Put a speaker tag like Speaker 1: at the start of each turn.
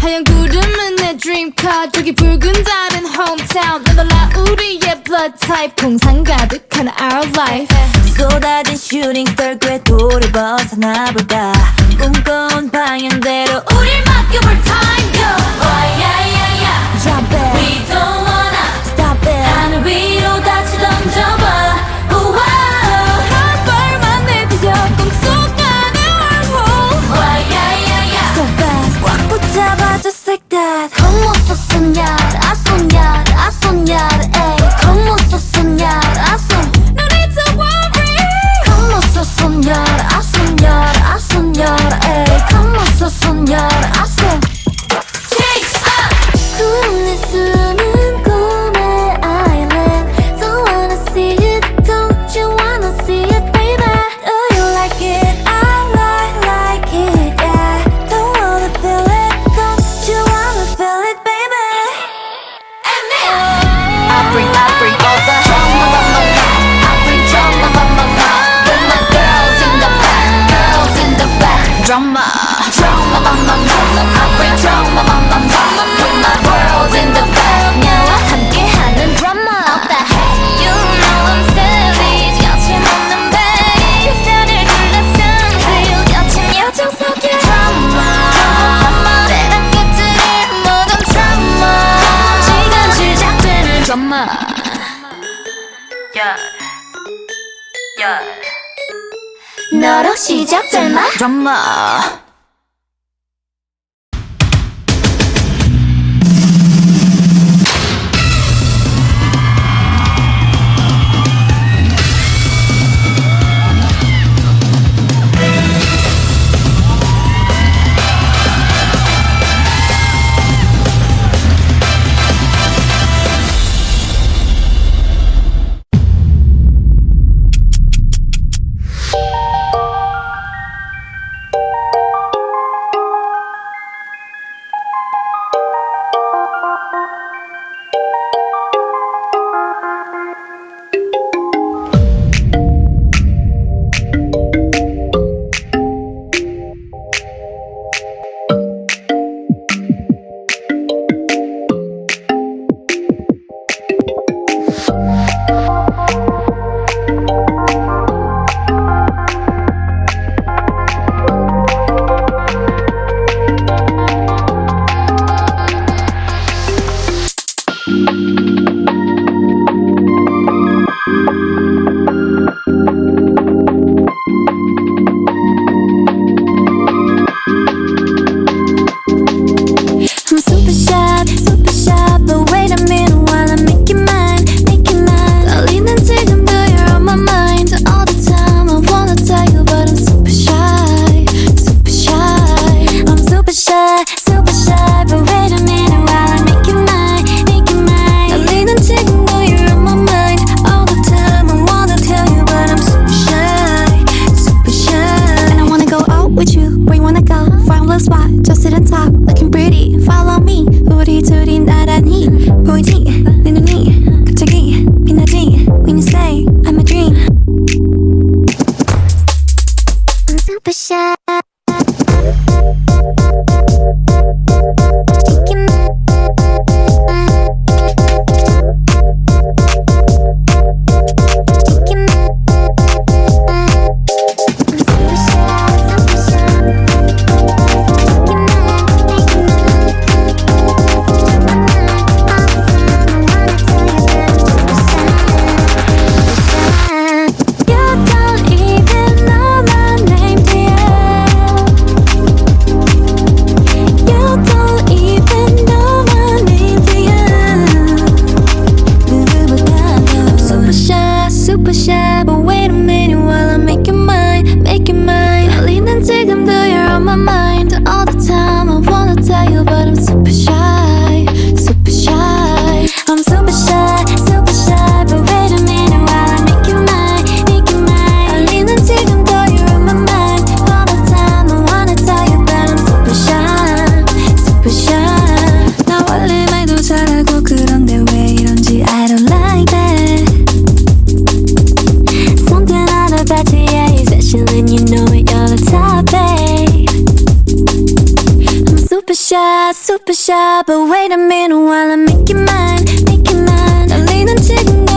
Speaker 1: 하얀 구름은 내 dream car 저기 붉은 달은 hometown 너달라 우리의 blood type 공상 가득한 our life
Speaker 2: 쏟아진 슈팅 스타 궤도를 벗어나볼까 꿈꿔온 방향대로
Speaker 1: 우릴 맡겨볼 time go
Speaker 2: Drop it
Speaker 1: We don't wanna
Speaker 2: Stop it
Speaker 1: 하늘 위로 다시 던져봐 한 발만 내디뎌 꿈속안의 wormhole
Speaker 2: So fast 꽉 붙잡아 just like that Come on so soñar, a soñar, a soñar, ey Come on so soñar, a soñar
Speaker 1: No need to worry
Speaker 2: Come on so soñar, a soñar, a soñar, ey Come on so soñar, a soñar
Speaker 1: Chase up
Speaker 2: 구름 내 숨은 꿈의 island Don't wanna see it, don't you wanna see it, baby Do you like it? I like it, yeah Don't wanna feel it, don't you wanna feel it, baby I bring all the drama, I bring drama, with my girls in the back, girls in the back Drama, I bring drama, with my girls in the back 나와 함께하는 drama What the heck? You know I'm savage 여침없는 bass 나를 둘러싼 그 여친 여정 속에 drama 때가 깨뜨릴 모든 drama 시간 시작되는 drama 너로 시작될 마 drama
Speaker 3: super shy. But wait a minute while I make you mine, make you mine. 떨리는 지금